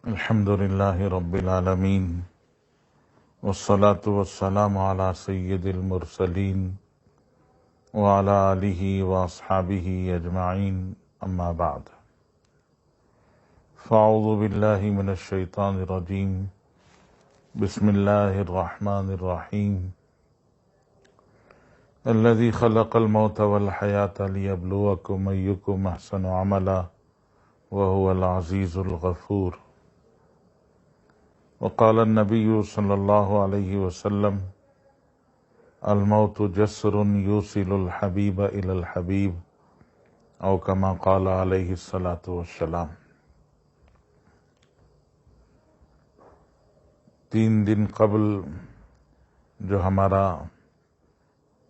الحمد لله رب العالمين والصلاة والسلام على سيد المرسلين وعلى آله وأصحابه أجمعين أما بعد فأعوذ بالله من الشيطان الرجيم بسم الله الرحمن الرحيم الذي خلق الموت والحياة ليبلوكم أيكم أحسن عملا وهو العزيز الغفور وقال النبي صلى الله عليه وسلم الموت جسر يوصل الحبيب إلى الحبيب او كما قال عليه الصلاة والسلام۔ 3 دن قبل جو ہمارا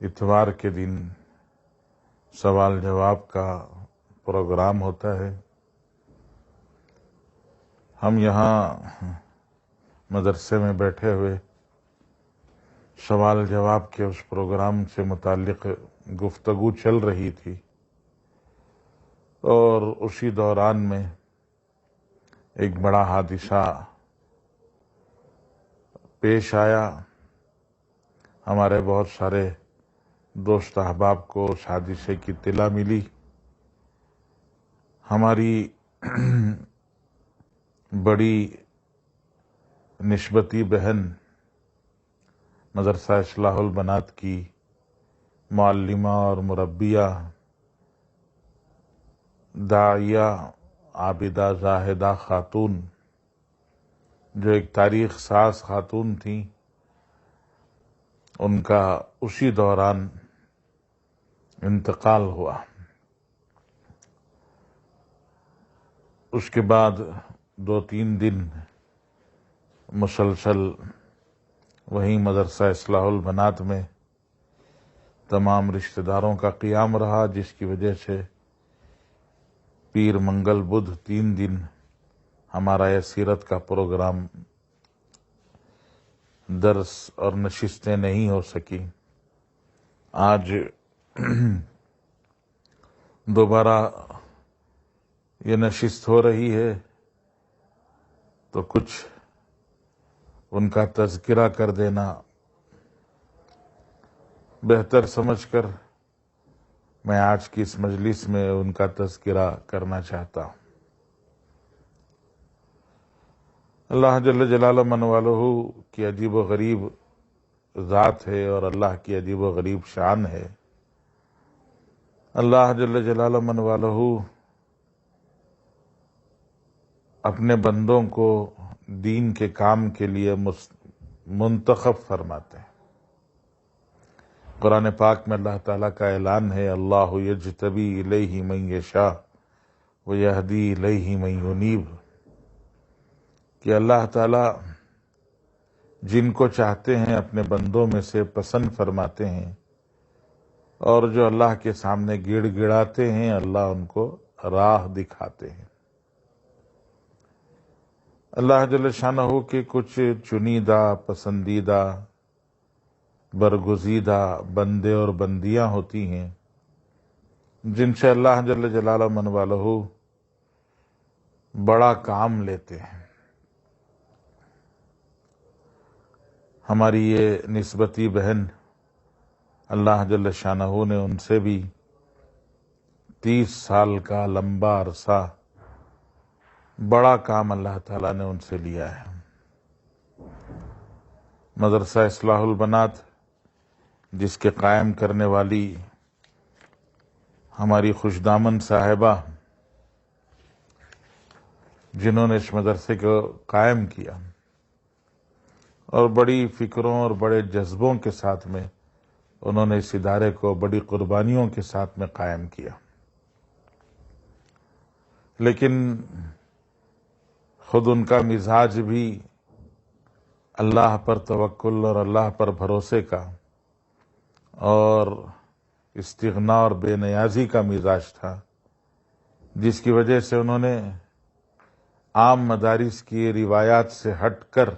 اتوار کے دن سوال جواب کا پروگرام ہوتا ہے، ہم یہاں مدرسے میں بیٹھے ہوئے سوال جواب کے اس پروگرام سے متعلق گفتگو چل رہی تھی، اور اسی دوران میں ایک بڑا حادثہ پیش آیا۔ ہمارے بہت سارے دوست احباب کو اس حادثے کی اطلاع ملی۔ ہماری بڑی نسبتی بہن مدرسہ اصلاح البنات کی معلمہ اور مربیہ، داعیہ، عابدہ، زاہدہ خاتون، جو ایک تاریخ ساز خاتون تھیں، ان کا اسی دوران انتقال ہوا۔ اس کے بعد 2-3 دن مسلسل وہیں مدرسہ اصلاح البنات میں تمام رشتہ داروں کا قیام رہا، جس کی وجہ سے پیر منگل بدھ 3 دن ہمارا یہ سیرت کا پروگرام، درس اور نشستیں نہیں ہو سکی۔ آج دوبارہ یہ نشست ہو رہی ہے، تو کچھ ان کا تذکرہ کر دینا بہتر سمجھ کر میں آج کی اس مجلس میں ان کا تذکرہ کرنا چاہتا ہوں۔ اللہ جل جلالہ من والہ کی عجیب و غریب ذات ہے، اور اللہ کی عجیب و غریب شان ہے۔ اللہ جل جلالہ من والہ اپنے بندوں کو دین کے کام کے لیے منتخب فرماتے ہیں۔ قرآن پاک میں اللہ تعالیٰ کا اعلان ہے، اللہ یجتبی الیہ من یشاء ویہدی الیہ من ینیب، کہ اللہ تعالیٰ جن کو چاہتے ہیں اپنے بندوں میں سے پسند فرماتے ہیں، اور جو اللہ کے سامنے گڑ گڑاتے ہیں اللہ ان کو راہ دکھاتے ہیں۔ اللہ جل شانہ کے کچھ چنیدہ، پسندیدہ، برگزیدہ بندے اور بندیاں ہوتی ہیں، جن سے اللہ جل جلالہ من والہ بڑا کام لیتے ہیں۔ ہماری یہ نسبتی بہن، اللہ جل شانہ نے ان سے بھی 30 سال کا لمبا عرصہ بڑا کام اللہ تعالیٰ نے ان سے لیا ہے۔ مدرسہ اصلاح البنات، جس کے قائم کرنے والی ہماری خوش دامن صاحبہ، جنہوں نے اس مدرسے کو قائم کیا اور بڑی فکروں اور بڑے جذبوں کے ساتھ میں انہوں نے اس ادارے کو بڑی قربانیوں کے ساتھ میں قائم کیا، لیکن خود ان کا مزاج بھی اللہ پر توکل اور اللہ پر بھروسے کا اور استغنا اور بے نیازی کا مزاج تھا، جس کی وجہ سے انہوں نے عام مدارس کی روایات سے ہٹ کر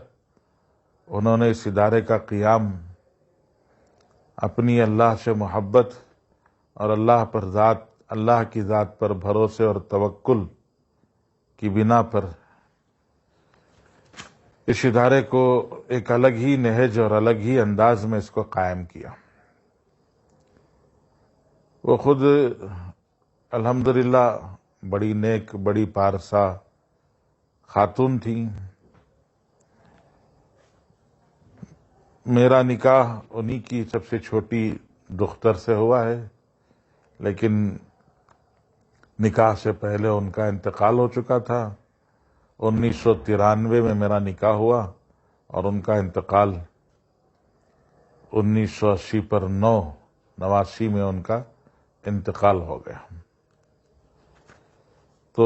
انہوں نے اس ادارے کا قیام اپنی اللہ سے محبت اور اللہ کی ذات پر بھروسے اور توکل کی بنا پر اس ادارے کو ایک الگ ہی نہج اور الگ ہی انداز میں اس کو قائم کیا۔ وہ خود الحمدللہ بڑی نیک، بڑی پارسا خاتون تھیں۔ میرا نکاح انہی کی سب سے چھوٹی دختر سے ہوا ہے، لیکن نکاح سے پہلے ان کا انتقال ہو چکا تھا۔ 1993 میں میرا نکاح ہوا اور ان کا انتقال 1980 پر 89 میں ان کا انتقال ہو گیا۔ تو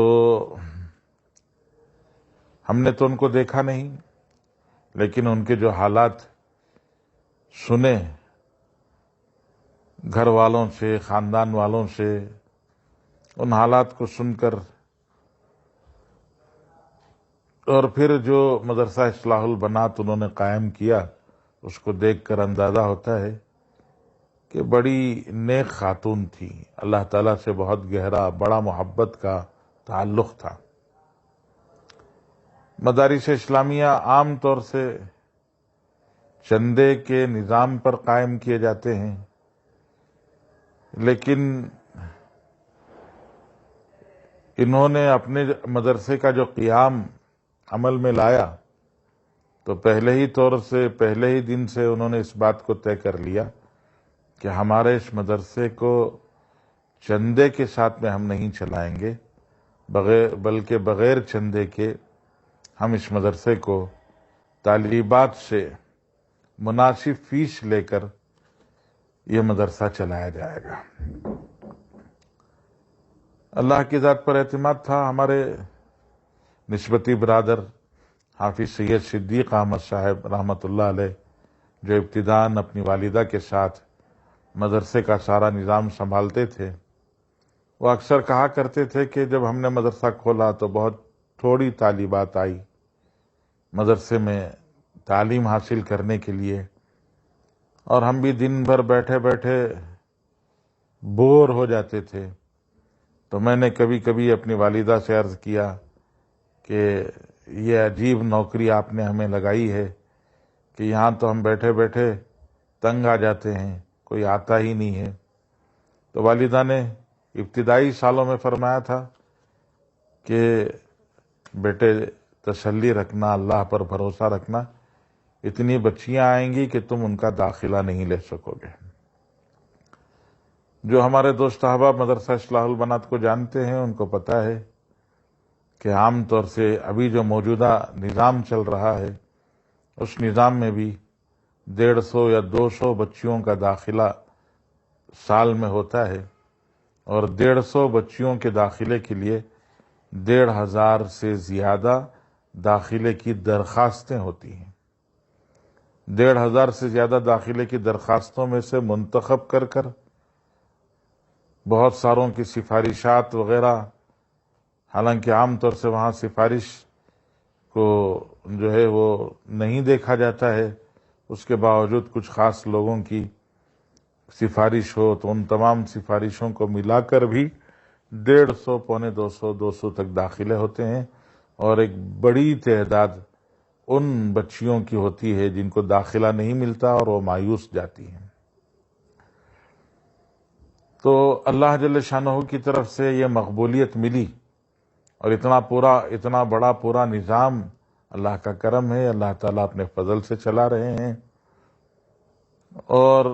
ہم نے تو ان کو دیکھا نہیں، لیکن ان کے جو حالات سنے گھر والوں سے، خاندان والوں سے، ان حالات کو سن کر اور پھر جو مدرسہ اصلاح البنات انہوں نے قائم کیا، اس کو دیکھ کر اندازہ ہوتا ہے کہ بڑی نیک خاتون تھی۔ اللہ تعالیٰ سے بہت گہرا، بڑا محبت کا تعلق تھا۔ مدارس اسلامیہ عام طور سے چندے کے نظام پر قائم کیے جاتے ہیں، لیکن انہوں نے اپنے مدرسے کا جو قیام عمل میں لایا تو پہلے ہی دن سے انہوں نے اس بات کو طے کر لیا کہ ہمارے اس مدرسے کو چندے کے ساتھ میں ہم نہیں چلائیں گے، بلکہ بغیر چندے کے ہم اس مدرسے کو طالبات سے مناسب فیس لے کر یہ مدرسہ چلایا جائے گا۔ اللہ کی ذات پر اعتماد تھا۔ ہمارے نسبتی برادر حافظ سید صدیق احمد صاحب رحمۃ اللہ علیہ، جو ابتداً اپنی والدہ کے ساتھ مدرسے کا سارا نظام سنبھالتے تھے، وہ اکثر کہا کرتے تھے کہ جب ہم نے مدرسہ کھولا تو بہت تھوڑی طالبات آئی مدرسے میں تعلیم حاصل کرنے کے لیے، اور ہم بھی دن بھر بیٹھے بیٹھے بور ہو جاتے تھے۔ تو میں نے کبھی کبھی اپنی والدہ سے عرض کیا کہ یہ عجیب نوکری آپ نے ہمیں لگائی ہے کہ یہاں تو ہم بیٹھے بیٹھے تنگ آ جاتے ہیں، کوئی آتا ہی نہیں ہے۔ تو والدہ نے ابتدائی سالوں میں فرمایا تھا کہ بیٹے تسلی رکھنا، اللہ پر بھروسہ رکھنا، اتنی بچیاں آئیں گی کہ تم ان کا داخلہ نہیں لے سکو گے۔ جو ہمارے دوست احباب مدرسہ اصلاح البنات کو جانتے ہیں ان کو پتہ ہے کہ عام طور سے ابھی جو موجودہ نظام چل رہا ہے اس نظام میں بھی 150 یا 200 بچیوں کا داخلہ سال میں ہوتا ہے، اور 150 بچیوں کے داخلے کے لیے 1500 سے زیادہ داخلے کی درخواستیں ہوتی ہیں۔ 1500 سے زیادہ داخلے کی درخواستوں میں سے منتخب کر کر بہت ساروں کی سفارشات وغیرہ، حالانکہ عام طور سے وہاں سفارش کو جو ہے وہ نہیں دیکھا جاتا ہے، اس کے باوجود کچھ خاص لوگوں کی سفارش ہو تو ان تمام سفارشوں کو ملا کر بھی 150، 150، 200 تک داخلے ہوتے ہیں، اور ایک بڑی تعداد ان بچیوں کی ہوتی ہے جن کو داخلہ نہیں ملتا اور وہ مایوس جاتی ہیں۔ تو اللہ جل شانہ کی طرف سے یہ مقبولیت ملی، اور اتنا بڑا پورا نظام اللہ کا کرم ہے، اللہ تعالیٰ اپنے فضل سے چلا رہے ہیں، اور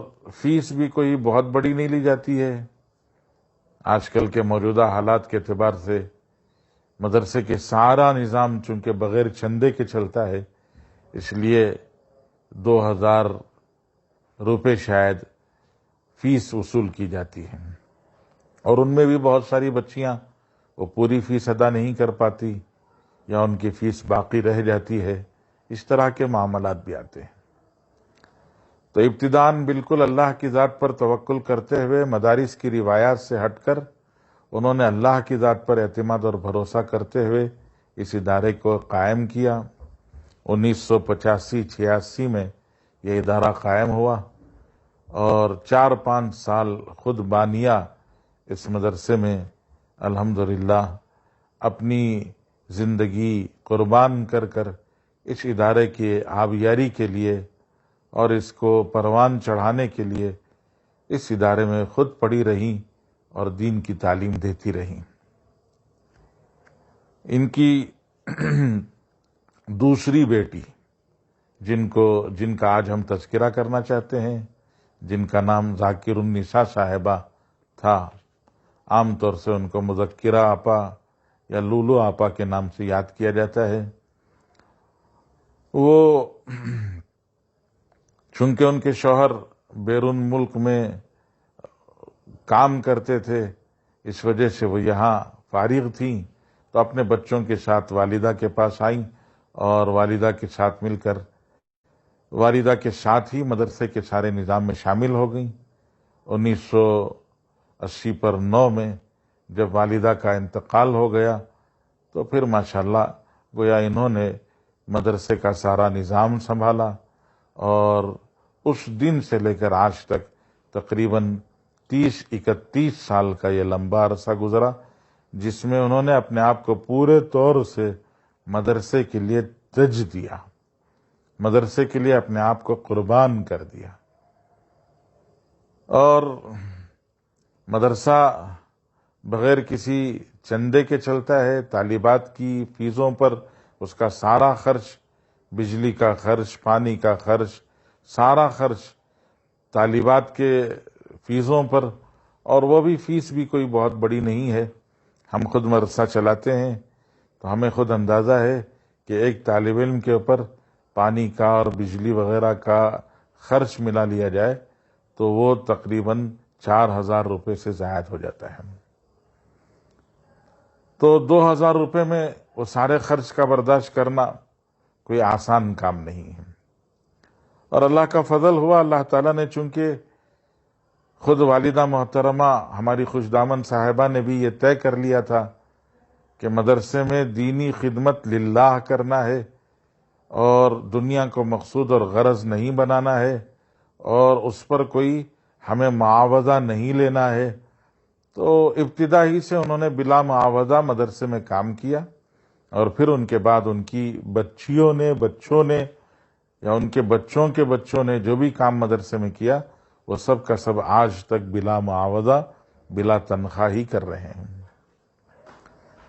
فیس بھی کوئی بہت بڑی نہیں لی جاتی ہے۔ آج کل کے موجودہ حالات کے اعتبار سے مدرسے کے سارا نظام چونکہ بغیر چندے کے چلتا ہے، اس لیے 2000 روپے شاید فیس وصول کی جاتی ہے، اور ان میں بھی بہت ساری بچیاں وہ پوری فیس ادا نہیں کر پاتی یا ان کی فیس باقی رہ جاتی ہے۔ اس طرح کے معاملات بھی آتے ہیں۔ تو ابتداً بالکل اللہ کی ذات پر توکل کرتے ہوئے مدارس کی روایات سے ہٹ کر انہوں نے اللہ کی ذات پر اعتماد اور بھروسہ کرتے ہوئے اس ادارے کو قائم کیا۔ 1985-86 میں یہ ادارہ قائم ہوا، اور 4-5 سال خود بانیہ اس مدرسے میں الحمدللہ اپنی زندگی قربان کر کر اس ادارے کی آبیاری کے لیے اور اس کو پروان چڑھانے کے لیے اس ادارے میں خود پڑھی رہیں اور دین کی تعلیم دیتی رہیں۔ ان کی دوسری بیٹی جن کا آج ہم تذکرہ کرنا چاہتے ہیں، جن کا نام ذاکر النساء صاحبہ تھا، عام طور سے ان کو مذکرہ آپا یا لولو آپا کے نام سے یاد کیا جاتا ہے، وہ چونکہ ان کے شوہر بیرون ملک میں کام کرتے تھے، اس وجہ سے وہ یہاں فارغ تھیں، تو اپنے بچوں کے ساتھ والدہ کے پاس آئیں اور والدہ کے ساتھ مل کر والدہ کے ساتھ ہی مدرسے کے سارے نظام میں شامل ہو گئیں۔ 1980 میں جب والدہ کا انتقال ہو گیا تو پھر ماشاءاللہ گویا انہوں نے مدرسے کا سارا نظام سنبھالا، اور اس دن سے لے کر آج تک تقریباً 30-31 سال کا یہ لمبا عرصہ گزرا، جس میں انہوں نے اپنے آپ کو پورے طور سے مدرسے کے لیے تج دیا، مدرسے کے لیے اپنے آپ کو قربان کر دیا۔ اور مدرسہ بغیر کسی چندے کے چلتا ہے، طالبات کی فیسوں پر اس کا سارا خرچ، بجلی کا خرچ، پانی کا خرچ، سارا خرچ طالبات کے فیسوں پر، اور وہ بھی فیس بھی کوئی بہت بڑی نہیں ہے۔ ہم خود مدرسہ چلاتے ہیں تو ہمیں خود اندازہ ہے کہ ایک طالب علم کے اوپر پانی کا اور بجلی وغیرہ کا خرچ ملا لیا جائے تو وہ تقریباً 4000 روپے سے زائد ہو جاتا ہے۔ تو 2000 روپے میں وہ سارے خرچ کا برداشت کرنا کوئی آسان کام نہیں ہے، اور اللہ کا فضل ہوا، اللہ تعالیٰ نے چونکہ خود والدہ محترمہ ہماری خوش دامن صاحبہ نے بھی یہ طے کر لیا تھا کہ مدرسے میں دینی خدمت للہ کرنا ہے اور دنیا کو مقصود اور غرض نہیں بنانا ہے، اور اس پر کوئی ہمیں معاوضہ نہیں لینا ہے، تو ابتدا ہی سے انہوں نے بلا معاوضہ مدرسے میں کام کیا، اور پھر ان کے بعد ان کی بچوں نے یا ان کے بچوں کے بچوں نے جو بھی کام مدرسے میں کیا، وہ سب کا سب آج تک بلا معاوضہ، بلا تنخواہ ہی کر رہے ہیں۔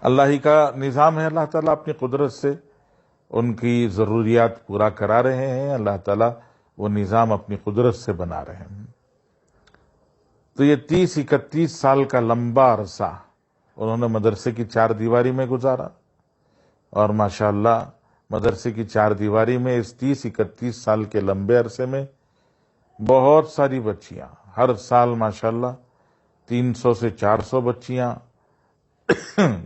اللہ ہی کا نظام ہے، اللہ تعالیٰ اپنی قدرت سے ان کی ضروریات پورا کرا رہے ہیں، اللہ تعالیٰ وہ نظام اپنی قدرت سے بنا رہے ہیں۔ تو یہ 30-31 سال کا لمبا عرصہ انہوں نے مدرسے کی 4 دیواری میں گزارا، اور ماشاءاللہ مدرسے کی 4 دیواری میں اس 30-31 سال کے لمبے عرصے میں بہت ساری بچیاں، ہر سال ماشاءاللہ 300 سے 400 بچیاں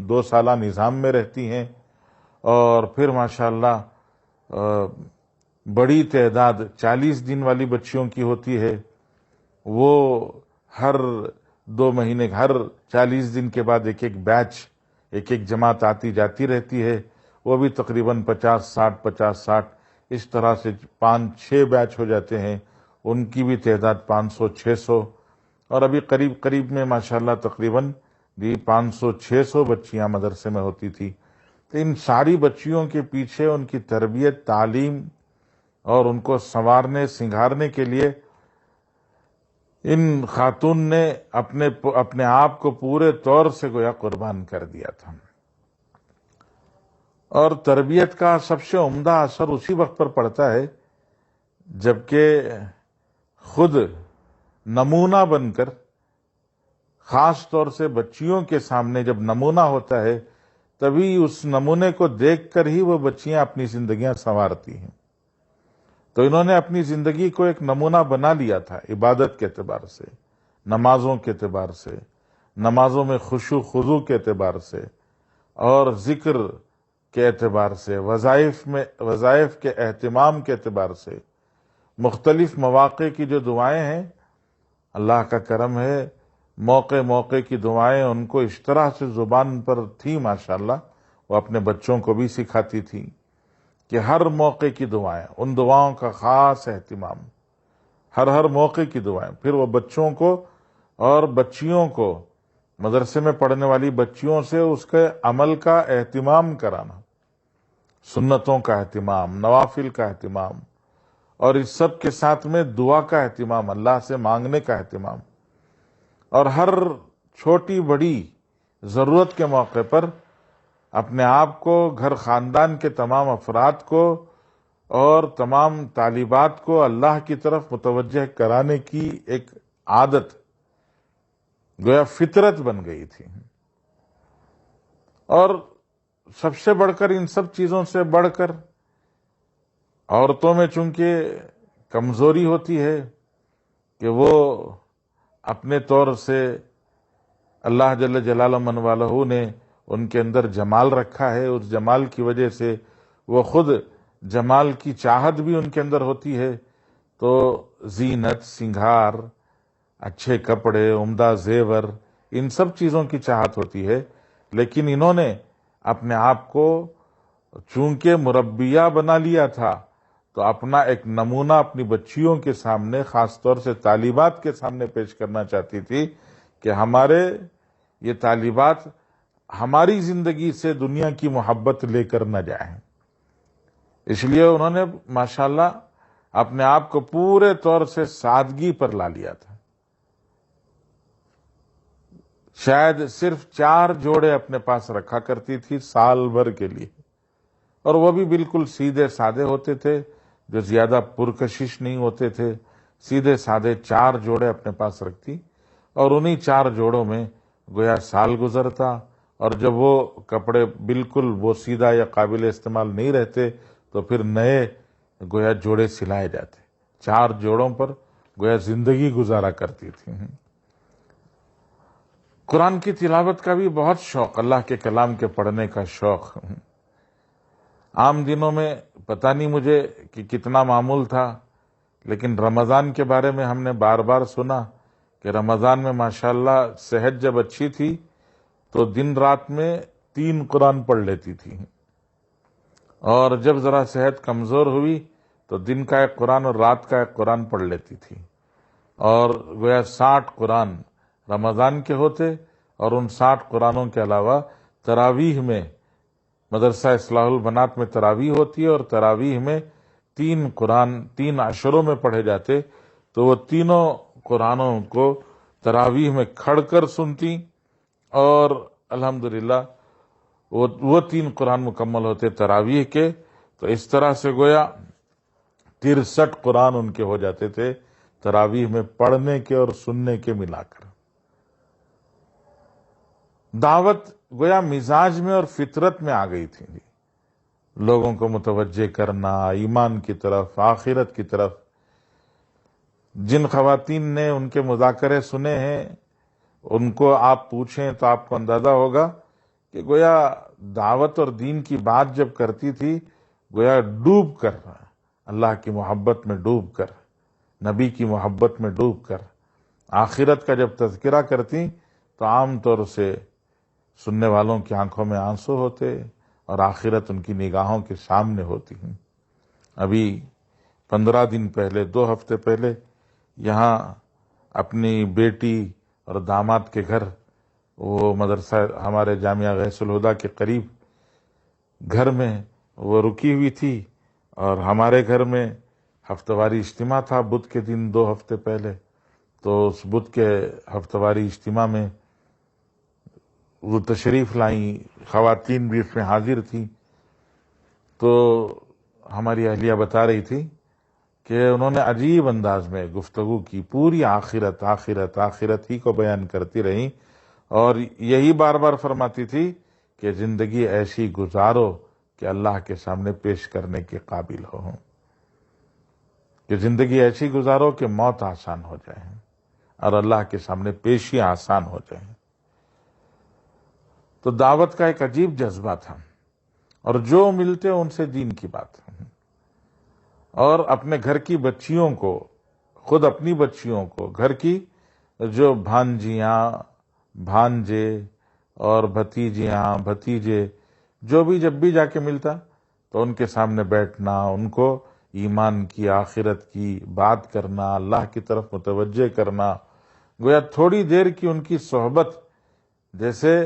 2 سالہ نظام میں رہتی ہیں، اور پھر ماشاءاللہ بڑی تعداد 40 دن والی بچیوں کی ہوتی ہے، وہ ہر 2 مہینے ہر 40 دن کے بعد ایک بیچ، ایک جماعت آتی جاتی رہتی ہے، وہ بھی تقریباً 50-60 اس طرح سے 5-6 بیچ ہو جاتے ہیں، ان کی بھی تعداد 500-600، اور ابھی قریب میں ماشاءاللہ تقریباً 500-600 بچیاں مدرسے میں ہوتی تھی۔ تو ان ساری بچیوں کے پیچھے ان کی تربیت، تعلیم اور ان کو سنوارنے سنگھارنے کے لیے ان خاتون نے اپنے آپ کو پورے طور سے گویا قربان کر دیا تھا، اور تربیت کا سب سے عمدہ اثر اسی وقت پر پڑتا ہے جبکہ خود نمونہ بن کر، خاص طور سے بچیوں کے سامنے جب نمونہ ہوتا ہے، تبھی اس نمونے کو دیکھ کر ہی وہ بچیاں اپنی زندگیاں سنوارتی ہیں۔ تو انہوں نے اپنی زندگی کو ایک نمونہ بنا لیا تھا، عبادت کے اعتبار سے، نمازوں کے اعتبار سے، نمازوں میں خشوع خضوع کے اعتبار سے، اور ذکر کے اعتبار سے، وظائف کے اہتمام کے اعتبار سے، مختلف مواقع کی جو دعائیں ہیں، اللہ کا کرم ہے، موقع کی دعائیں ان کو اس طرح سے زبان پر تھی ماشاءاللہ، وہ اپنے بچوں کو بھی سکھاتی تھی کہ ہر موقع کی دعائیں، ان دعاؤں کا خاص اہتمام، ہر موقع کی دعائیں، پھر وہ بچوں کو اور بچیوں کو، مدرسے میں پڑھنے والی بچیوں سے اس کے عمل کا اہتمام کرانا، سنتوں کا اہتمام، نوافل کا اہتمام، اور اس سب کے ساتھ میں دعا کا اہتمام، اللہ سے مانگنے کا اہتمام، اور ہر چھوٹی بڑی ضرورت کے موقع پر اپنے آپ کو، گھر خاندان کے تمام افراد کو اور تمام طالبات کو اللہ کی طرف متوجہ کرانے کی ایک عادت، گویا فطرت بن گئی تھی۔ اور سب سے بڑھ کر، ان سب چیزوں سے بڑھ کر، عورتوں میں چونکہ کمزوری ہوتی ہے کہ وہ اپنے طور سے اللہ جل جلالہ من والہ نے ان کے اندر جمال رکھا ہے، اس جمال کی وجہ سے وہ خود جمال کی چاہت بھی ان کے اندر ہوتی ہے، تو زینت، سنگھار، اچھے کپڑے، عمدہ زیور، ان سب چیزوں کی چاہت ہوتی ہے۔ لیکن انہوں نے اپنے آپ کو چونکہ مربیہ بنا لیا تھا، تو اپنا ایک نمونہ اپنی بچیوں کے سامنے، خاص طور سے طالبات کے سامنے پیش کرنا چاہتی تھی کہ ہمارے یہ طالبات ہماری زندگی سے دنیا کی محبت لے کر نہ جائیں۔ اس لیے انہوں نے ماشاءاللہ اپنے آپ کو پورے طور سے سادگی پر لا لیا تھا۔ شاید صرف 4 جوڑے اپنے پاس رکھا کرتی تھی سال بھر کے لیے، اور وہ بھی بالکل سیدھے سادے ہوتے تھے، جو زیادہ پرکشش نہیں ہوتے تھے، سیدھے سادے 4 جوڑے اپنے پاس رکھتی، اور انہی 4 جوڑوں میں گویا سال گزرتا، اور جب وہ کپڑے بالکل بوسیدہ یا قابل استعمال نہیں رہتے تو پھر نئے گویا جوڑے سلائے جاتے۔ 4 جوڑوں پر گویا زندگی گزارا کرتی تھی۔ قرآن کی تلاوت کا بھی بہت شوق، اللہ کے کلام کے پڑھنے کا شوق۔ عام دنوں میں پتہ نہیں مجھے کہ کتنا معمول تھا، لیکن رمضان کے بارے میں ہم نے بار بار سنا کہ رمضان میں ماشاءاللہ صحت جب اچھی تھی تو دن رات میں 3 قرآن پڑھ لیتی تھی، اور جب ذرا صحت کمزور ہوئی تو دن کا ایک قرآن اور رات کا ایک قرآن پڑھ لیتی تھی، اور گویا 60 قرآن رمضان کے ہوتے، اور ان 60 قرآنوں کے علاوہ تراویح میں، مدرسہ اصلاح البنات میں تراویح ہوتی ہے، اور تراویح میں 3 قرآن 3 عشروں میں پڑھے جاتے، تو وہ تینوں قرآنوں کو تراویح میں کھڑ کر سنتی، اور الحمدللہ وہ 3 قرآن مکمل ہوتے تراویح کے، تو اس طرح سے گویا 63 قرآن ان کے ہو جاتے تھے تراویح میں پڑھنے کے اور سننے کے ملا کر۔ دعوت گویا مزاج میں اور فطرت میں آ گئی تھی، لوگوں کو متوجہ کرنا ایمان کی طرف، آخرت کی طرف۔ جن خواتین نے ان کے مذاکرے سنے ہیں، ان کو آپ پوچھیں تو آپ کو اندازہ ہوگا کہ گویا دعوت اور دین کی بات جب کرتی تھی، گویا ڈوب کر، اللہ کی محبت میں ڈوب کر، نبی کی محبت میں ڈوب کر، آخرت کا جب تذکرہ کرتی تو عام طور سے سننے والوں کی آنکھوں میں آنسو ہوتے، اور آخرت ان کی نگاہوں کے سامنے ہوتی ہیں۔ ابھی 15 دن پہلے، 2 ہفتے پہلے، یہاں اپنی بیٹی اور داماد کے گھر، وہ مدرسہ ہمارے جامعہ غیث الہدیٰ کے قریب گھر میں وہ رکی ہوئی تھی، اور ہمارے گھر میں ہفتہ واری اجتماع تھا بدھ کے دن 2 ہفتے پہلے، تو اس بدھ کے ہفتہ واری اجتماع میں وہ تشریف لائیں، خواتین بھی اس میں حاضر تھیں، تو ہماری اہلیہ بتا رہی تھی کہ انہوں نے عجیب انداز میں گفتگو کی، پوری آخرت آخرت آخرت ہی کو بیان کرتی رہیں، اور یہی بار بار فرماتی تھی کہ زندگی ایسی گزارو کہ اللہ کے سامنے پیش کرنے کے قابل ہو، کہ زندگی ایسی گزارو کہ موت آسان ہو جائے اور اللہ کے سامنے پیشی آسان ہو جائے۔ تو دعوت کا ایک عجیب جذبہ تھا، اور جو ملتے ان سے دین کی بات، اور اپنے گھر کی بچیوں کو، خود اپنی بچیوں کو، گھر کی جو بھانجیاں، بھانجے اور بھتیجیاں، بھتیجے، جو بھی جب بھی جا کے ملتا تو ان کے سامنے بیٹھنا، ان کو ایمان کی، آخرت کی بات کرنا، اللہ کی طرف متوجہ کرنا، گویا تھوڑی دیر کی ان کی صحبت جیسے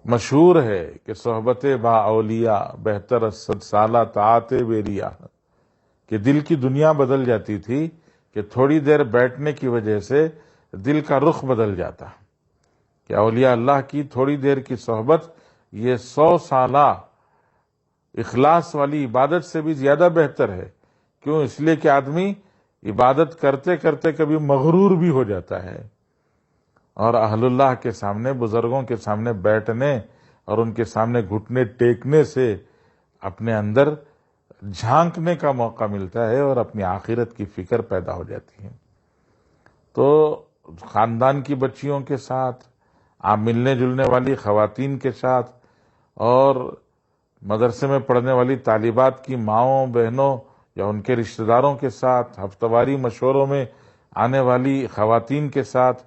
مشہور ہے کہ صحبت با اولیاء بہتر از 100 سالہ طاعت بیریا، کہ دل کی دنیا بدل جاتی تھی کہ تھوڑی دیر بیٹھنے کی وجہ سے دل کا رخ بدل جاتا، کہ اولیاء اللہ کی تھوڑی دیر کی صحبت یہ 100 سالہ اخلاص والی عبادت سے بھی زیادہ بہتر ہے۔ کیوں؟ اس لیے کہ آدمی عبادت کرتے کرتے کبھی مغرور بھی ہو جاتا ہے، اور اہل اللہ کے سامنے، بزرگوں کے سامنے بیٹھنے اور ان کے سامنے گھٹنے ٹیکنے سے اپنے اندر جھانکنے کا موقع ملتا ہے اور اپنی آخرت کی فکر پیدا ہو جاتی ہے۔ تو خاندان کی بچیوں کے ساتھ، آپ ملنے جلنے والی خواتین کے ساتھ، اور مدرسے میں پڑھنے والی طالبات کی ماؤں بہنوں یا ان کے رشتہ داروں کے ساتھ، ہفتہ واری مشوروں میں آنے والی خواتین کے ساتھ،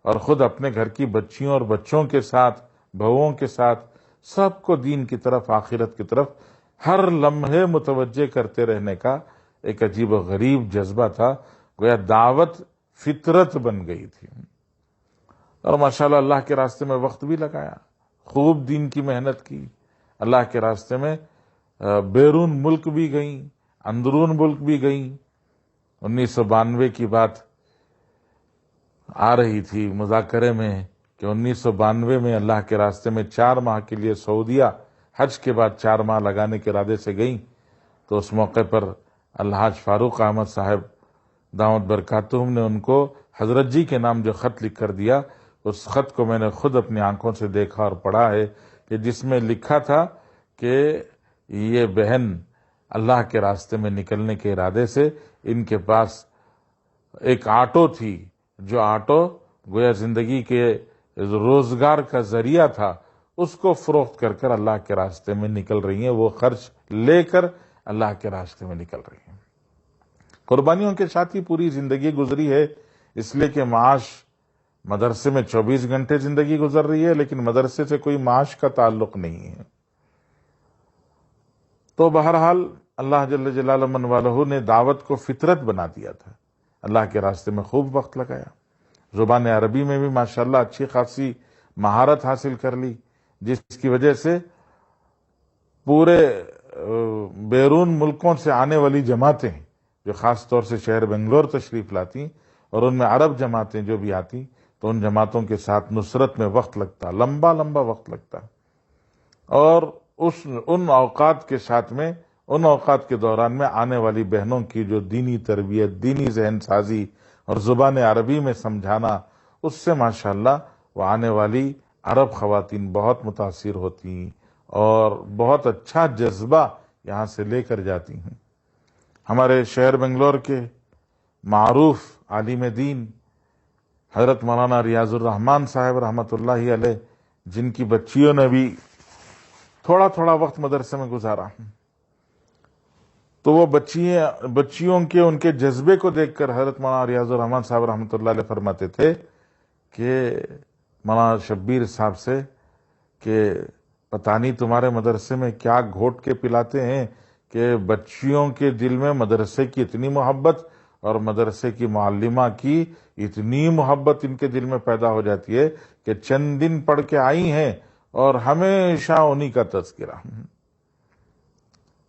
اور خود اپنے گھر کی بچیوں اور بچوں کے ساتھ، بہوؤں کے ساتھ، سب کو دین کی طرف، آخرت کی طرف ہر لمحے متوجہ کرتے رہنے کا ایک عجیب و غریب جذبہ تھا، گویا دعوت فطرت بن گئی تھی۔ اور ماشاءاللہ اللہ کے راستے میں وقت بھی لگایا، خوب دین کی محنت کی، اللہ کے راستے میں بیرون ملک بھی گئیں، اندرون ملک بھی گئیں۔ 1992 کی بات آ رہی تھی مذاکرے میں کہ 1992 میں اللہ کے راستے میں 4 ماہ کے لیے سعودیہ حج کے بعد 4 ماہ لگانے کے ارادے سے گئیں، تو اس موقع پر الحاج فاروق احمد صاحب دامت برکاتہم نے ان کو حضرت جی کے نام جو خط لکھ کر دیا، اس خط کو میں نے خود اپنی آنکھوں سے دیکھا اور پڑھا ہے، کہ جس میں لکھا تھا کہ یہ بہن اللہ کے راستے میں نکلنے کے ارادے سے، ان کے پاس ایک آٹو تھی، جو آٹو گویا زندگی کے روزگار کا ذریعہ تھا، اس کو فروخت کر کر اللہ کے راستے میں نکل رہی ہیں، وہ خرچ لے کر اللہ کے راستے میں نکل رہی ہیں۔ قربانیوں کے ساتھ ہی پوری زندگی گزری ہے، اس لیے کہ معاش مدرسے میں 24 گھنٹے زندگی گزر رہی ہے، لیکن مدرسے سے کوئی معاش کا تعلق نہیں ہے۔ تو بہرحال اللہ جل جلالہ من والہ نے دعوت کو فطرت بنا دیا تھا، اللہ کے راستے میں خوب وقت لگایا، زبان عربی میں بھی ماشاءاللہ اچھی خاصی مہارت حاصل کر لی، جس کی وجہ سے پورے بیرون ملکوں سے آنے والی جماعتیں جو خاص طور سے شہر بنگلور تشریف لاتی، اور ان میں عرب جماعتیں جو بھی آتی، تو ان جماعتوں کے ساتھ نصرت میں وقت لگتا، لمبا لمبا وقت لگتا، اور ان اوقات کے ساتھ میں، ان اوقات کے دوران میں آنے والی بہنوں کی جو دینی تربیت، دینی ذہن سازی اور زبان عربی میں سمجھانا، اس سے ماشاءاللہ وہ آنے والی عرب خواتین بہت متاثر ہوتی ہیں اور بہت اچھا جذبہ یہاں سے لے کر جاتی ہیں۔ ہمارے شہر بنگلور کے معروف عالم دین حضرت مولانا ریاض الرحمن صاحب رحمۃ اللہ علیہ، جن کی بچیوں نے بھی تھوڑا تھوڑا وقت مدرسے میں گزارا، تو وہ بچیوں کے ان کے جذبے کو دیکھ کر حضرت مولانا ریاض الرحمن صاحب رحمۃ اللہ علیہ فرماتے تھے کہ مولانا شبیر صاحب سے کہ پتہ نہیں تمہارے مدرسے میں کیا گھوٹ کے پلاتے ہیں کہ بچیوں کے دل میں مدرسے کی اتنی محبت اور مدرسے کی معلمہ کی اتنی محبت ان کے دل میں پیدا ہو جاتی ہے کہ چند دن پڑھ کے آئی ہیں اور ہمیشہ انہی کا تذکرہ۔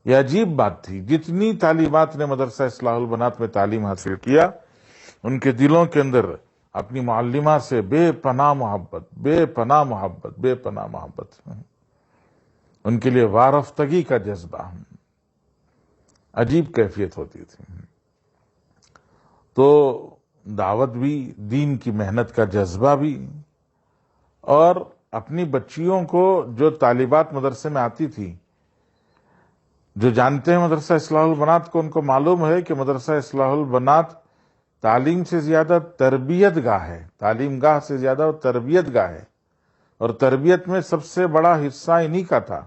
یہ عجیب بات تھی، جتنی طالبات نے مدرسہ اصلاح البنات میں تعلیم حاصل کیا، ان کے دلوں کے اندر اپنی معلمہ سے بے پناہ محبت، بے پناہ محبت، بے پناہ محبت، ان کے لیے وارفتگی کا جذبہ، عجیب کیفیت ہوتی تھی۔ تو دعوت بھی، دین کی محنت کا جذبہ بھی، اور اپنی بچیوں کو جو طالبات مدرسے میں آتی تھی، جو جانتے ہیں مدرسہ اصلاح البنات کو، ان کو معلوم ہے کہ مدرسہ اصلاح البنات تعلیم سے زیادہ تربیت گاہ ہے، تعلیم گاہ سے زیادہ تربیت گاہ ہے، اور تربیت میں سب سے بڑا حصہ انہی کا تھا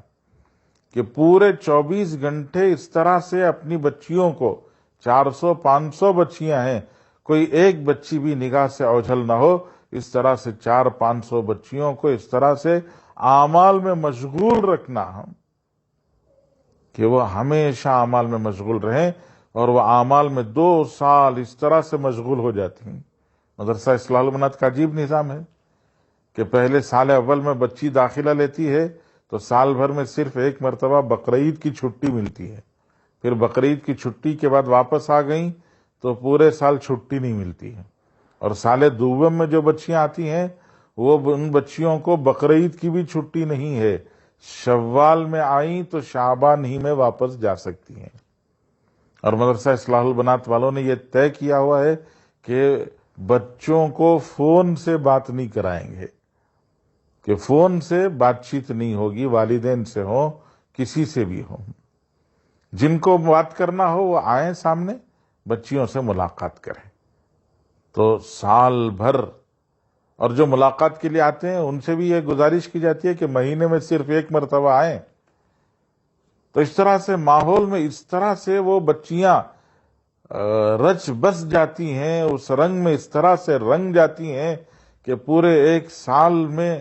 کہ پورے 24 گھنٹے اس طرح سے اپنی بچیوں کو، 400-500 بچیاں ہیں، کوئی ایک بچی بھی نگاہ سے اوجھل نہ ہو، اس طرح سے 400-500 بچیوں کو اس طرح سے اعمال میں مشغول رکھنا کہ وہ ہمیشہ اعمال میں مشغول رہیں، اور وہ اعمال میں 2 سال اس طرح سے مشغول ہو جاتی ہیں۔ مدرسہ اصلاح البنات کا عجیب نظام ہے کہ پہلے سال اول میں بچی داخلہ لیتی ہے تو سال بھر میں صرف ایک مرتبہ بقرعید کی چھٹی ملتی ہے، پھر بقرعید کی چھٹی کے بعد واپس آ گئیں تو پورے سال چھٹی نہیں ملتی ہے، اور سال دوم میں جو بچیاں آتی ہیں وہ ان بچیوں کو بقرعید کی بھی چھٹی نہیں ہے، شوال میں آئیں تو شعبان ہی میں واپس جا سکتی ہیں۔ اور مدرسہ اصلاح البنات والوں نے یہ طے کیا ہوا ہے کہ بچوں کو فون سے بات نہیں کرائیں گے، کہ فون سے بات چیت نہیں ہوگی، والدین سے ہو کسی سے بھی ہو، جن کو بات کرنا ہو وہ آئیں سامنے، بچیوں سے ملاقات کریں۔ تو سال بھر، اور جو ملاقات کے لیے آتے ہیں ان سے بھی یہ گزارش کی جاتی ہے کہ مہینے میں صرف ایک مرتبہ آئیں۔ تو اس طرح سے ماحول میں اس طرح سے وہ بچیاں رچ بس جاتی ہیں، اس رنگ میں اس طرح سے رنگ جاتی ہیں کہ پورے ایک سال میں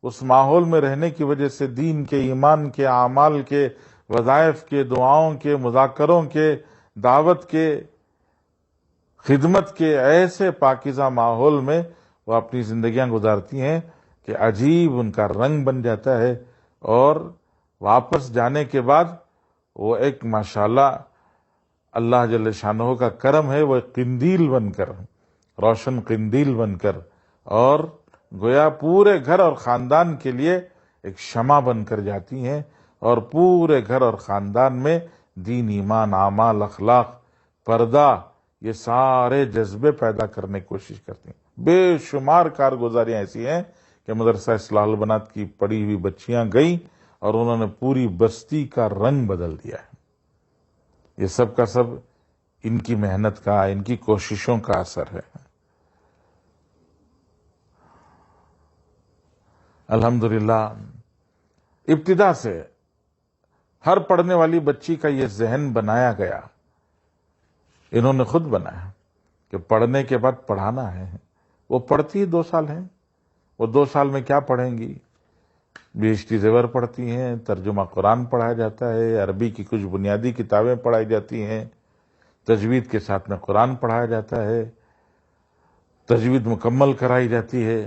اس ماحول میں رہنے کی وجہ سے دین کے، ایمان کے، اعمال کے، وظائف کے، دعاؤں کے، مذاکروں کے، دعوت کے، خدمت کے ایسے پاکیزہ ماحول میں وہ اپنی زندگیاں گزارتی ہیں کہ عجیب ان کا رنگ بن جاتا ہے، اور واپس جانے کے بعد وہ ایک ماشاءاللہ اللہ جل شانہ کا کرم ہے، وہ ایک قندیل بن کر، روشن قندیل بن کر، اور گویا پورے گھر اور خاندان کے لیے ایک شمع بن کر جاتی ہیں، اور پورے گھر اور خاندان میں دین، ایمان، اعمال، اخلاق، پردہ، یہ سارے جذبے پیدا کرنے کی کوشش کرتی ہیں۔ بے شمار کارگزاریاں ایسی ہیں کہ مدرسہ اصلاح البنات کی پڑھی ہوئی بچیاں گئیں اور انہوں نے پوری بستی کا رنگ بدل دیا ہے۔ یہ سب کا سب ان کی محنت کا، ان کی کوششوں کا اثر ہے۔ الحمدللہ ابتدا سے ہر پڑھنے والی بچی کا یہ ذہن بنایا گیا، انہوں نے خود بنایا کہ پڑھنے کے بعد پڑھانا ہے۔ وہ پڑھتی ہی 2 سال ہیں، وہ 2 سال میں کیا پڑھیں گی؟ بیشتی زیور پڑھتی ہیں، ترجمہ قرآن پڑھایا جاتا ہے، عربی کی کچھ بنیادی کتابیں پڑھائی جاتی ہیں، تجوید کے ساتھ میں قرآن پڑھایا جاتا ہے، تجوید مکمل کرائی جاتی ہے،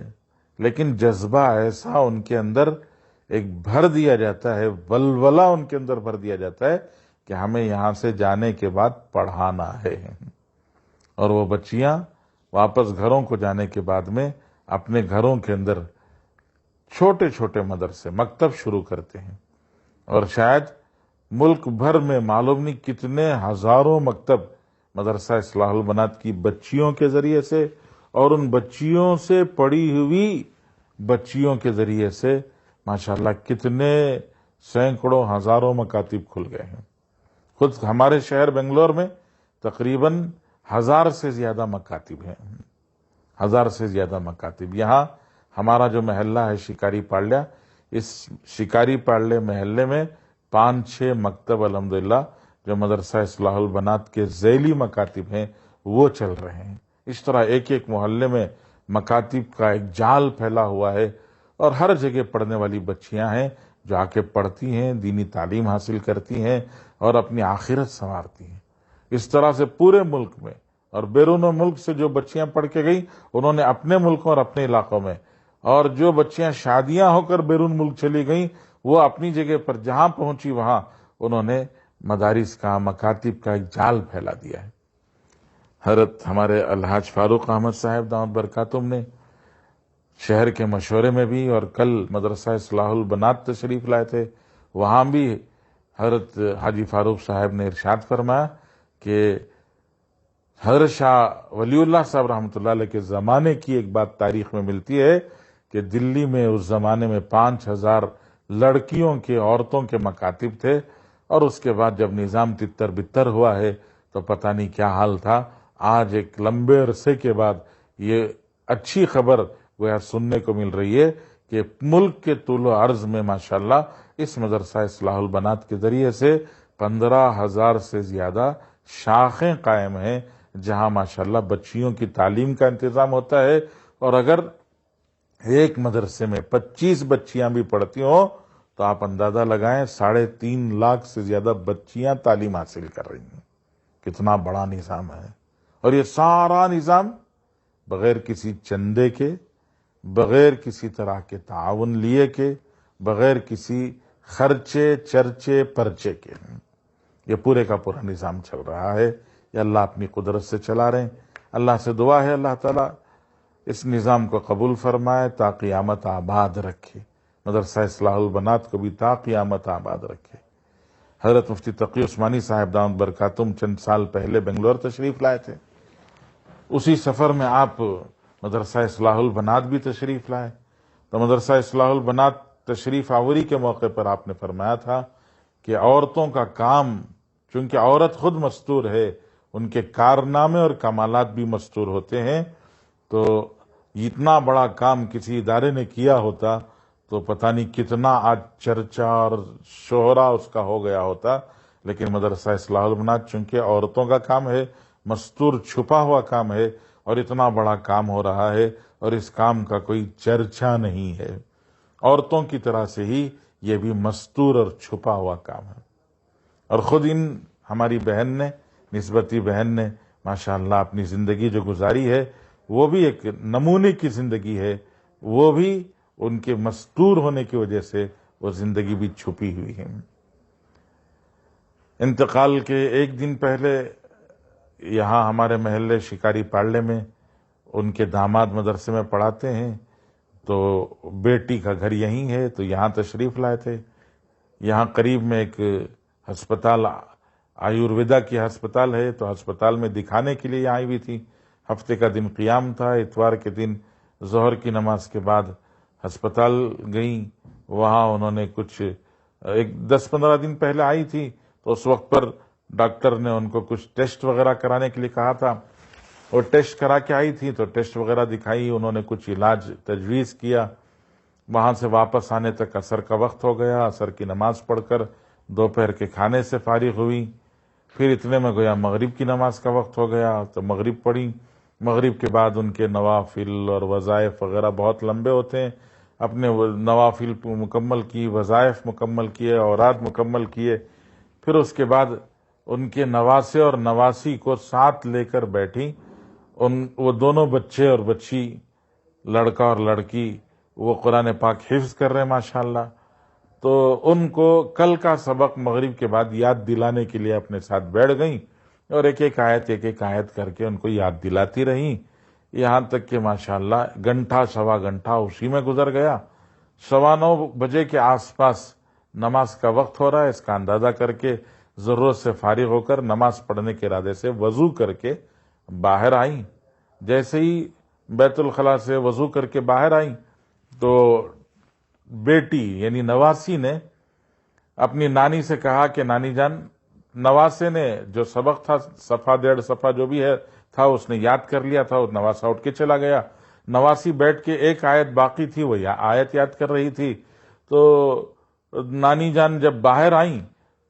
لیکن جذبہ ایسا ان کے اندر ایک بھر دیا جاتا ہے، ولولہ ان کے اندر بھر دیا جاتا ہے کہ ہمیں یہاں سے جانے کے بعد پڑھانا ہے۔ اور وہ بچیاں واپس گھروں کو جانے کے بعد میں اپنے گھروں کے اندر چھوٹے چھوٹے مدرسے، مکتب شروع کرتے ہیں، اور شاید ملک بھر میں معلوم نہیں کتنے ہزاروں مکتب مدرسہ اصلاح البنات کی بچیوں کے ذریعے سے اور ان بچیوں سے پڑھی ہوئی بچیوں کے ذریعے سے ماشاءاللہ کتنے سینکڑوں ہزاروں مکاتب کھل گئے ہیں۔ خود ہمارے شہر بنگلور میں تقریباً 1000 سے زیادہ مکاتب ہیں، 1000 سے زیادہ مکاتب۔ یہاں ہمارا جو محلہ ہے شکاری پاڑیا، اس شکاری پاڑلے محلے میں 5-6 مکتب الحمدللہ جو مدرسہ اصلاح البنات کے ذیلی مکاتب ہیں وہ چل رہے ہیں۔ اس طرح ایک ایک محلے میں مکاتب کا ایک جال پھیلا ہوا ہے، اور ہر جگہ پڑھنے والی بچیاں ہیں جو آ کے پڑھتی ہیں، دینی تعلیم حاصل کرتی ہیں اور اپنی آخرت سنوارتی ہیں۔ اس طرح سے پورے ملک میں اور بیرون ملک سے جو بچیاں پڑھ کے گئیں انہوں نے اپنے ملکوں اور اپنے علاقوں میں، اور جو بچیاں شادیاں ہو کر بیرون ملک چلی گئیں وہ اپنی جگہ پر جہاں پہنچی وہاں انہوں نے مدارس کا، مکاتب کا ایک جال پھیلا دیا ہے۔ حضرت ہمارے الحاج فاروق احمد صاحب دامت برکاتہم نے شہر کے مشورے میں بھی، اور کل مدرسہ اصلاح البنات تشریف لائے تھے، وہاں بھی حضرت حاجی فاروق صاحب نے ارشاد فرمایا کہ حضرت شاہ ولی اللہ صاحب رحمۃ اللہ علیہ کے زمانے کی ایک بات تاریخ میں ملتی ہے کہ دلی میں اس زمانے میں 5000 لڑکیوں کے، عورتوں کے مکاتب تھے، اور اس کے بعد جب نظام تتر بتر ہوا ہے تو پتہ نہیں کیا حال تھا۔ آج ایک لمبے عرصے کے بعد یہ اچھی خبر گویا سننے کو مل رہی ہے کہ ملک کے طول و عرض میں ماشاءاللہ اس مدرسہ اصلاح البنات کے ذریعے سے 15,000 سے زیادہ شاخیں قائم ہیں جہاں ماشاءاللہ بچیوں کی تعلیم کا انتظام ہوتا ہے، اور اگر ایک مدرسے میں 25 بچیاں بھی پڑھتی ہوں تو آپ اندازہ لگائیں 3.5 لاکھ سے زیادہ بچیاں تعلیم حاصل کر رہی ہیں۔ کتنا بڑا نظام ہے، اور یہ سارا نظام بغیر کسی چندے کے، بغیر کسی طرح کے تعاون لیے کے، بغیر کسی خرچے چرچے پرچے کے، یہ پورے کا پورا نظام چل رہا ہے، یہ اللہ اپنی قدرت سے چلا رہے ہیں۔ اللہ سے دعا ہے اللہ تعالیٰ اس نظام کو قبول فرمائے، تا قیامت آباد رکھے، مدرسہ اصلاح البنات کو بھی تا قیامت آباد رکھے۔ حضرت مفتی تقی عثمانی صاحب دامت برکاتہم چند سال پہلے بنگلور تشریف لائے تھے، اسی سفر میں آپ مدرسہ اصلاح البنات بھی تشریف لائے، تو مدرسہ اصلاح البنات تشریف آوری کے موقع پر آپ نے فرمایا تھا کہ عورتوں کا کام، چونکہ عورت خود مستور ہے، ان کے کارنامے اور کمالات بھی مستور ہوتے ہیں، تو اتنا بڑا کام کسی ادارے نے کیا ہوتا تو پتہ نہیں کتنا آج چرچا اور شہرا اس کا ہو گیا ہوتا، لیکن مدرسہ اصلاح البنات چونکہ عورتوں کا کام ہے، مستور چھپا ہوا کام ہے، اور اتنا بڑا کام ہو رہا ہے، اور اس کام کا کوئی چرچا نہیں ہے، عورتوں کی طرح سے ہی یہ بھی مستور اور چھپا ہوا کام ہے۔ اور خود ان ہماری بہن نے، نسبتی بہن نے ماشاءاللہ اپنی زندگی جو گزاری ہے وہ بھی ایک نمونے کی زندگی ہے، وہ بھی ان کے مستور ہونے کی وجہ سے وہ زندگی بھی چھپی ہوئی ہے۔ انتقال کے ایک دن پہلے یہاں ہمارے محلے شکاری پاڑلے میں ان کے داماد مدرسے میں پڑھاتے ہیں، تو بیٹی کا گھر یہیں ہے، تو یہاں تشریف لائے تھے۔ یہاں قریب میں ایک ہسپتال، آیورویدا کی ہسپتال ہے، تو ہسپتال میں دکھانے کے لیے آئی ہوئی تھی۔ ہفتے کا دن قیام تھا، اتوار کے دن ظہر کی نماز کے بعد ہسپتال گئیں، وہاں انہوں نے کچھ 10-15 دن پہلے آئی تھی، تو اس وقت پر ڈاکٹر نے ان کو کچھ ٹیسٹ وغیرہ کرانے کے لیے کہا تھا، اور ٹیسٹ کرا کے آئی تھی، تو ٹیسٹ وغیرہ دکھائی، انہوں نے کچھ علاج تجویز کیا۔ وہاں سے واپس آنے تک عصر کا وقت ہو گیا، عصر کی نماز پڑھ کر دوپہر کے کھانے سے فارغ ہوئی، پھر اتنے میں گویا مغرب کی نماز کا وقت ہو گیا، تو مغرب پڑھی۔ مغرب کے بعد ان کے نوافل اور وظائف وغیرہ بہت لمبے ہوتے ہیں، اپنے نوافل مکمل کی، وظائف مکمل کیے، اوراد مکمل کیے، پھر اس کے بعد ان کے نواسے اور نواسی کو ساتھ لے کر بیٹھی۔ وہ دونوں بچے اور بچی، لڑکا اور لڑکی، وہ قرآن پاک حفظ کر رہے ہیں ماشاءاللہ، تو ان کو کل کا سبق مغرب کے بعد یاد دلانے کے لیے اپنے ساتھ بیٹھ گئیں، اور ایک ایک آیت کر کے ان کو یاد دلاتی رہیں، یہاں تک کہ ماشاءاللہ گھنٹہ سوا گھنٹہ اسی میں گزر گیا۔ 9:15 بجے کے آس پاس نماز کا وقت ہو رہا ہے، اس کا اندازہ کر کے ضرورت سے فارغ ہو کر نماز پڑھنے کے ارادے سے وضو کر کے باہر آئیں۔ جیسے ہی بیت الخلاء سے وضو کر کے باہر آئیں تو بیٹی یعنی نواسی نے اپنی نانی سے کہا کہ نانی جان، نواسے نے جو سبق تھا، صفحہ 1.5 صفحہ جو بھی ہے تھا، اس نے یاد کر لیا تھا، نواسا اٹھ کے چلا گیا۔ نواسی بیٹھ کے ایک آیت باقی تھی، وہ آیت یاد کر رہی تھی، تو نانی جان جب باہر آئیں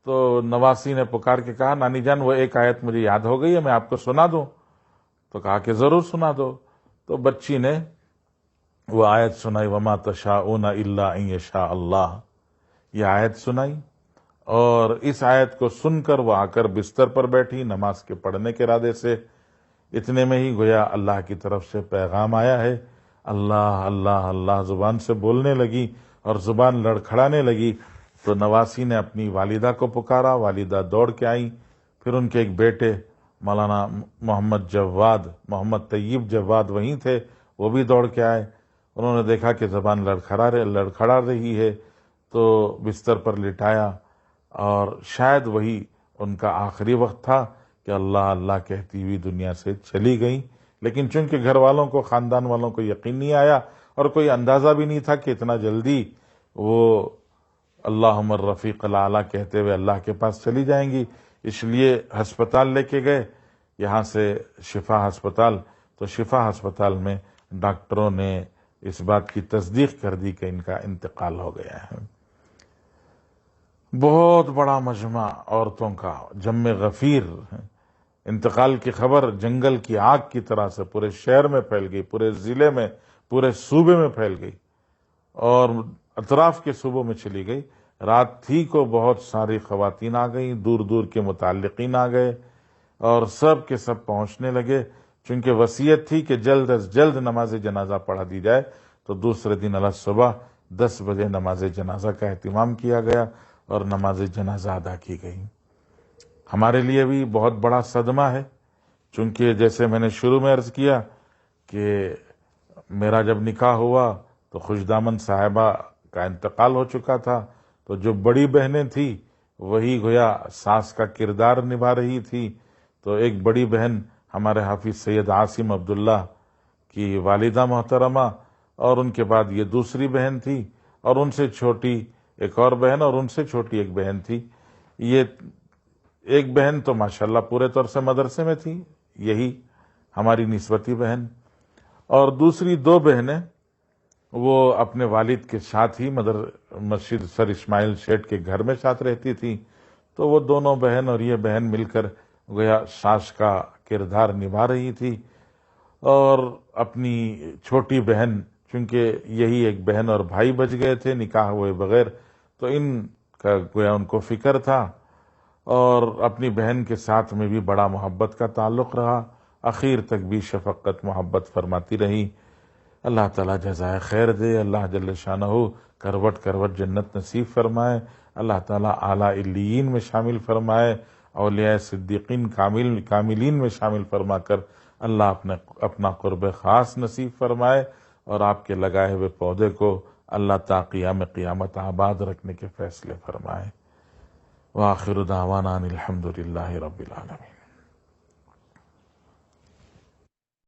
تو نواسی نے پکار کے کہا، نانی جان وہ ایک آیت مجھے یاد ہو گئی ہے، میں آپ کو سنا دوں؟ تو کہا کہ ضرور سنا دو۔ تو بچی نے وہ آیت سنائی، وما تشاءون الا ان یشاء اللہ، یہ آیت سنائی، اور اس آیت کو سن کر وہ آ کر بستر پر بیٹھی نماز کے پڑھنے کے ارادے سے۔ اتنے میں ہی گویا اللہ کی طرف سے پیغام آیا ہے، اللہ اللہ اللہ زبان سے بولنے لگی اور زبان لڑکھڑانے لگی، تو نواسی نے اپنی والدہ کو پکارا، والدہ دوڑ کے آئیں، پھر ان کے ایک بیٹے مولانا محمد طیب جواد وہیں تھے، وہ بھی دوڑ کے آئے، انہوں نے دیکھا کہ زبان لڑکھڑا رہی ہے، تو بستر پر لٹایا، اور شاید وہی ان کا آخری وقت تھا کہ اللہ اللہ کہتی ہوئی دنیا سے چلی گئیں۔ لیکن چونکہ گھر والوں کو، خاندان والوں کو یقین نہیں آیا، اور کوئی اندازہ بھی نہیں تھا کہ اتنا جلدی وہ اللہم الرفیق الاعلیٰ کہتے ہوئے اللہ کے پاس چلی جائیں گی، اس لیے ہسپتال لے کے گئے، یہاں سے شفا ہسپتال، تو شفا ہسپتال میں ڈاکٹروں نے اس بات کی تصدیق کر دی کہ ان کا انتقال ہو گیا ہے۔ بہت بڑا مجمع عورتوں کا، جم غفیر، انتقال کی خبر جنگل کی آگ کی طرح سے پورے شہر میں پھیل گئی، پورے ضلع میں، پورے صوبے میں پھیل گئی، اور اطراف کے صوبوں میں چلی گئی۔ رات تھی کو بہت ساری خواتین آ گئیں، دور دور کے متعلقین آ گئے، اور سب کے سب پہنچنے لگے، چونکہ وصیت تھی کہ جلد از جلد نماز جنازہ پڑھا دی جائے، تو دوسرے دن علیہ صبح 10 بجے نماز جنازہ کا اہتمام کیا گیا اور نماز جنازہ ادا کی گئی۔ ہمارے لیے بھی بہت بڑا صدمہ ہے، چونکہ جیسے میں نے شروع میں عرض کیا کہ میرا جب نکاح ہوا تو خوش دامن صاحبہ کا انتقال ہو چکا تھا، تو جو بڑی بہنیں تھیں وہی گویا ساس کا کردار نبھا رہی تھی۔ تو ایک بڑی بہن ہمارے حافظ سید عاصم عبداللہ کی والدہ محترمہ، اور ان کے بعد یہ دوسری بہن تھی، اور ان سے چھوٹی ایک اور بہن، اور ان سے چھوٹی ایک بہن تھی۔ یہ ایک بہن تو ماشاءاللہ پورے طور سے مدرسے میں تھی، یہی ہماری نسبتی بہن، اور دوسری 2 بہنیں وہ اپنے والد کے ساتھ ہی مسجد سر اسماعیل شیٹ کے گھر میں ساتھ رہتی تھی۔ تو وہ دونوں بہن اور یہ بہن مل کر گویا ساس کا کردار نبھا رہی تھی، اور اپنی چھوٹی بہن، چونکہ یہی ایک بہن اور بھائی بچ گئے تھے نکاح ہوئے بغیر، تو ان کا گویا ان کو فکر تھا، اور اپنی بہن کے ساتھ میں بھی بڑا محبت کا تعلق رہا، اخیر تک بھی شفقت محبت فرماتی رہی۔ اللہ تعالیٰ جزائے خیر دے، اللہ جل شانہ کروٹ کروٹ جنت نصیب فرمائے، اللہ تعالیٰ اعلیٰ علیین میں شامل فرمائے، اولیاء صدیقین کاملین میں شامل فرما کر اللہ اپنا قرب خاص نصیب فرمائے، اور آپ کے لگائے ہوئے پودے کو اللہ تا قیام قیامت آباد رکھنے کے فیصلے فرمائے۔ وآخر دعوانا الحمد للہ رب العالمین۔